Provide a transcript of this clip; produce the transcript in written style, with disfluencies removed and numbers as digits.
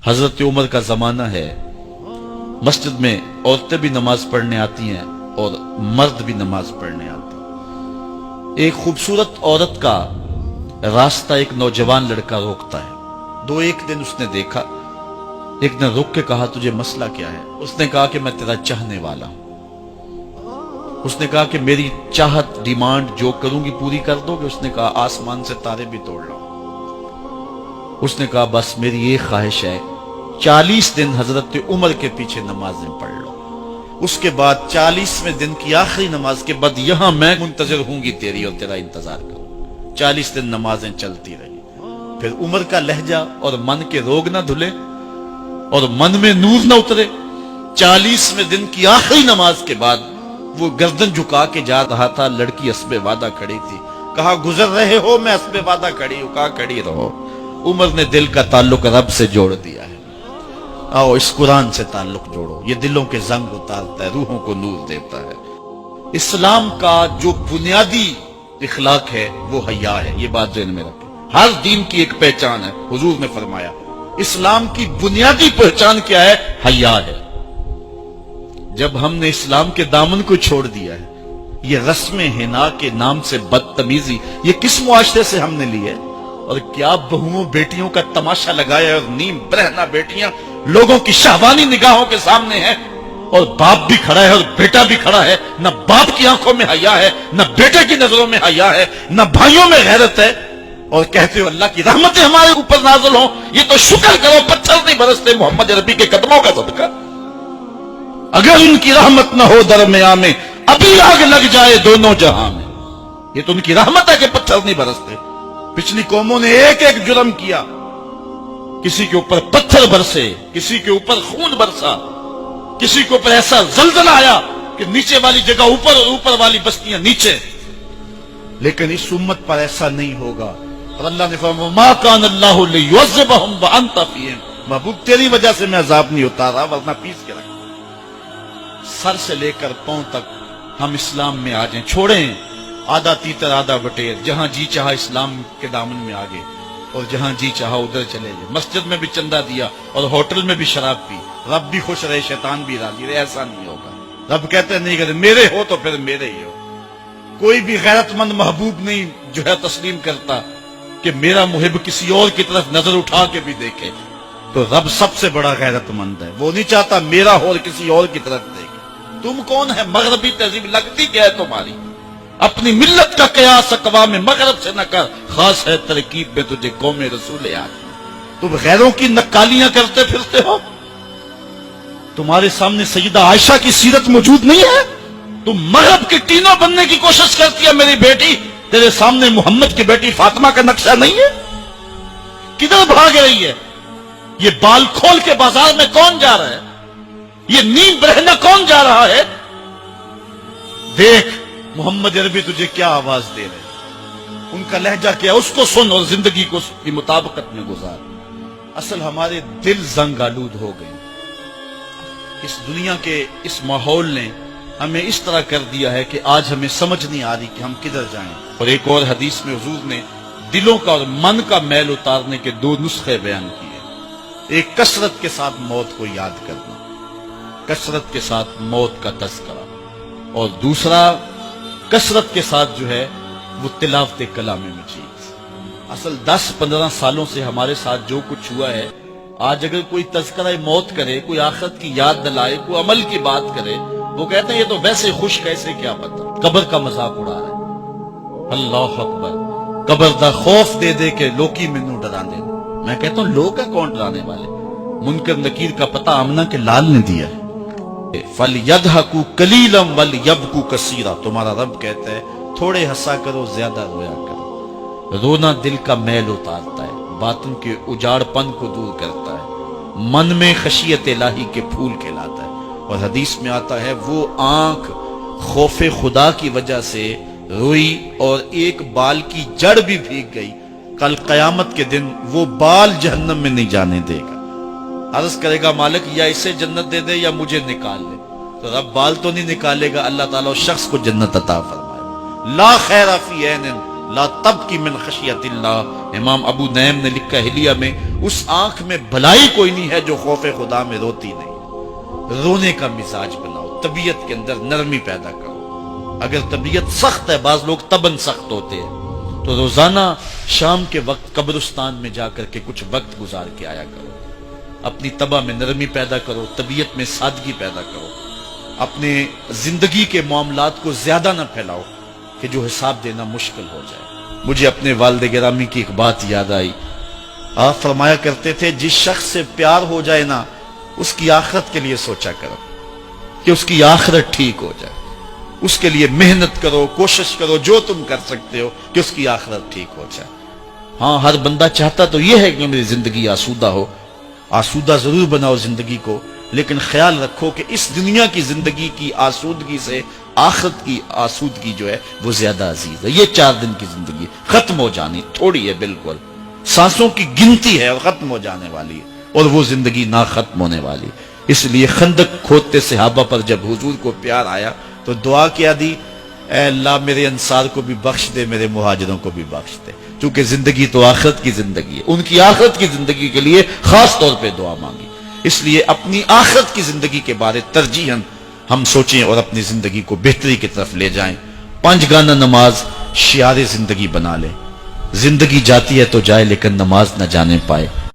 حضرت عمر کا زمانہ ہے، مسجد میں عورتیں بھی نماز پڑھنے آتی ہیں اور مرد بھی نماز پڑھنے آتے ہیں۔ ایک خوبصورت عورت کا راستہ ایک نوجوان لڑکا روکتا ہے۔ ایک دن اس نے دیکھا، ایک نے رک کے کہا تجھے مسئلہ کیا ہے؟ اس نے کہا کہ میں تیرا چاہنے والا ہوں۔ اس نے کہا کہ میری چاہت ڈیمانڈ جو کروں گی پوری کر دو گے؟ اس نے کہا آسمان سے تارے بھی توڑ لو۔ اس نے کہا بس میری ایک خواہش ہے، 40 دن حضرت عمر کے پیچھے نمازیں پڑھ لو، اس کے بعد 40ویں دن کی آخری نماز کے بعد یہاں میں منتظر ہوں گی تیری اور تیرا انتظار کروں۔ 40 دن نمازیں چلتی رہی۔ پھر عمر کا لہجہ اور من کے روگ نہ دھلے اور من میں نور نہ اترے۔ 40ویں دن کی آخری نماز کے بعد وہ گردن جھکا کے جا رہا تھا، لڑکی اسبِ وعدہ کھڑی تھی۔ کہا گزر رہے ہو؟ میں اسبِ وعدہ کھڑی ہوں۔ کہا کھڑی رہو۔ عمر نے دل کا تعلق رب سے جوڑ دیا ہے۔ آؤ اس قرآن سے تعلق جوڑو، یہ دلوں کے زنگ اتارتا ہے، روحوں کو نور دیتا ہے۔ اسلام کا جو بنیادی اخلاق ہے وہ حیا ہے، یہ بات ذہن میں رکھیں۔ ہر دین کی ایک پہچان ہے، حضور نے فرمایا اسلام کی بنیادی پہچان کیا ہے؟ حیا ہے۔ جب ہم نے اسلام کے دامن کو چھوڑ دیا ہے، یہ رسم حنا کے نام سے بدتمیزی یہ کس معاشرے سے ہم نے لی ہے؟ اور کیا بہوؤں بیٹیوں کا تماشا لگایا ہے، اور نیم برہنہ بیٹیاں لوگوں کی شہوانی نگاہوں کے سامنے ہیں، اور باپ بھی کھڑا ہے اور بیٹا بھی کھڑا ہے۔ نہ باپ کی آنکھوں میں حیا ہے، نہ بیٹے کی نظروں میں حیا ہے، نہ بھائیوں میں غیرت ہے، اور کہتے ہو اللہ کی رحمتیں ہمارے اوپر نازل ہوں۔ یہ تو شکر کرو پتھر نہیں برستے محمد عربی کے قدموں کا صدقہ۔ اگر ان کی رحمت نہ ہو درمیان میں، ابھی آگ لگ جائے دونوں جہاں میں۔ یہ تو ان کی رحمت ہے کہ پتھر نہیں برستے۔ پچھلی قوموں نے ایک ایک جرم کیا، کسی کے اوپر پتھر برسے، کسی کے اوپر خون برسا، کسی کے اوپر ایسا زلزلہ آیا کہ نیچے والی جگہ اوپر اور اوپر والی بستیاں نیچے۔ لیکن اس امت پر ایسا نہیں ہوگا، اور اللہ نے فرمایا ما کان اللہ لیعذبہم وانت فیہم، محبوب تیری وجہ سے میں عذاب نہیں اتارا ورنہ پیس کے رکھ۔ سر سے لے کر پاؤں تک ہم اسلام میں آ جائیں، چھوڑیں آدھا تیتر آدھا بٹیر، جہاں جی چاہا اسلام کے دامن میں آگے اور جہاں جی چاہا ادھر چلے جائیں۔ مسجد میں بھی چندہ دیا اور ہوٹل میں بھی شراب پی، رب بھی خوش رہے شیطان بھی راضی رہے، ایسا نہیں ہوگا۔ رب کہتے نہیں کہ میرے ہو تو پھر میرے ہی ہو۔ کوئی بھی غیرت مند محبوب نہیں جو ہے تسلیم کرتا کہ میرا محب کسی اور کی طرف نظر اٹھا کے بھی دیکھے، تو رب سب سے بڑا غیرت مند ہے، وہ نہیں چاہتا میرا ہو اور کسی اور کی طرف دیکھے۔ تم کون ہے؟ مغربی تہذیب لگتی کیا ہے تمہاری؟ اپنی ملت کا قیاس اقوام مغرب سے نہ کر، خاص ہے ترکیب میں تجھے قوم رسول آدمی۔ تم غیروں کی نکالیاں کرتے پھرتے ہو، تمہارے سامنے سیدہ عائشہ کی سیرت موجود نہیں ہے؟ تم مغرب کے ٹینوں بننے کی کوشش کرتی ہے میری بیٹی، تیرے سامنے محمد کی بیٹی فاطمہ کا نقشہ نہیں ہے؟ کدھر بھاگ رہی ہے؟ یہ بال کھول کے بازار میں کون جا رہا ہے؟ یہ نیم برہنہ کون جا رہا ہے؟ دیکھ محمد عربی تجھے کیا آواز دے رہے، ان کا لہجہ کیا، اس کو سن اور زندگی کو اس کی مطابقت میں گزار۔ اصل ہمارے دل زنگ آلود ہو گئے، اس دنیا کے اس ماحول نے ہمیں اس طرح کر دیا ہے کہ آج ہمیں سمجھ نہیں آ رہی کہ ہم کدھر جائیں۔ اور ایک اور حدیث میں حضور نے دلوں کا اور من کا میل اتارنے کے 2 نسخے بیان کیے، ایک کثرت کے ساتھ موت کو یاد کرنا، کثرت کے ساتھ موت کا تذکرہ، اور دوسرا کثرت کے ساتھ جو ہے وہ تلاوت کلام مجید۔ اصل 10-15 سالوں سے ہمارے ساتھ جو کچھ ہوا ہے، آج اگر کوئی تذکرہ موت کرے، کوئی آخرت کی یاد دلائے، کوئی عمل کی بات کرے، وہ کہتے ہیں یہ تو ویسے خوش کیسے، کیا پتہ، قبر کا مذاق اڑا رہا ہے۔ اللہ اکبر، قبر دا خوف دے دے کے لوکی مینوں ڈرا دے۔ میں کہتا ہوں لوگ ہیں کون ڈرانے والے؟ منکر نکیر کا پتہ آمنہ کے لال نے دیا ہے۔ فَلْيَضْحَكُوا قَلِيلًا وَلْيَبْكُوا كَثِيرًا، تمہارا رب کہتا ہے تھوڑے ہنسا کرو زیادہ رویا کرو۔ رونا دل کا میل اتارتا ہے، باطن کے اجاڑ پن کو دور کرتا ہے، من میں خشیت الہی کے پھول کھلاتا ہے۔ اور حدیث میں آتا ہے وہ آنکھ خوف خدا کی وجہ سے روئی اور ایک بال کی جڑ بھی بھیگ گئی، کل قیامت کے دن وہ بال جہنم میں نہیں جانے دے گا۔ عرض کرے گا مالک یا اسے جنت دے دے یا مجھے نکال لے، تو رب بال تو نہیں نکالے گا، اللہ تعالیٰ اس شخص کو جنت عطا فرمائے۔ لا خیر فی عین لا تبکی من خشیت اللہ، امام ابو نعیم نے لکھا حلیہ میں، اس آنکھ میں بھلائی کوئی نہیں ہے جو خوف خدا میں روتی نہیں۔ رونے کا مزاج بناؤ، طبیعت کے اندر نرمی پیدا کرو۔ اگر طبیعت سخت ہے، بعض لوگ تباً سخت ہوتے ہیں، تو روزانہ شام کے وقت قبرستان میں جا کر کے کچھ وقت گزار کے آیا کرو۔ اپنی طبع میں نرمی پیدا کرو، طبیعت میں سادگی پیدا کرو۔ اپنے زندگی کے معاملات کو زیادہ نہ پھیلاؤ کہ جو حساب دینا مشکل ہو جائے۔ مجھے اپنے والد گرامی کی ایک بات یاد آئی۔ آپ فرمایا کرتے تھے جس شخص سے پیار ہو جائے نا، اس کی آخرت کے لیے سوچا کرو کہ اس کی آخرت ٹھیک ہو جائے، اس کے لیے محنت کرو، کوشش کرو، جو تم کر سکتے ہو کہ اس کی آخرت ٹھیک ہو جائے۔ ہاں، ہر بندہ چاہتا تو یہ ہے کہ میری زندگی آسودہ ہو، آسودہ ضرور بناؤ زندگی کو، لیکن خیال رکھو کہ اس دنیا کی زندگی کی آسودگی سے آخرت کی آسودگی جو ہے وہ زیادہ عزیز ہے۔ یہ 4 دن کی زندگی ختم ہو جانی، تھوڑی ہے، بالکل سانسوں کی گنتی ہے اور ختم ہو جانے والی ہے، اور وہ زندگی نہ ختم ہونے والی۔ اس لیے خندق کھودتے صحابہ پر جب حضور کو پیار آیا تو دعا کیا دی، اے اللہ میرے انصار کو بھی بخش دے، میرے مہاجروں کو بھی بخش دے، چونکہ زندگی تو آخرت کی زندگی ہے۔ ان کی آخرت کی زندگی کے لیے خاص طور پہ دعا مانگی۔ اس لیے اپنی آخرت کی زندگی کے بارے ترجیحاً ہم سوچیں اور اپنی زندگی کو بہتری کی طرف لے جائیں۔ 5 گانا نماز شعار زندگی بنا لیں۔ زندگی جاتی ہے تو جائے، لیکن نماز نہ جانے پائے۔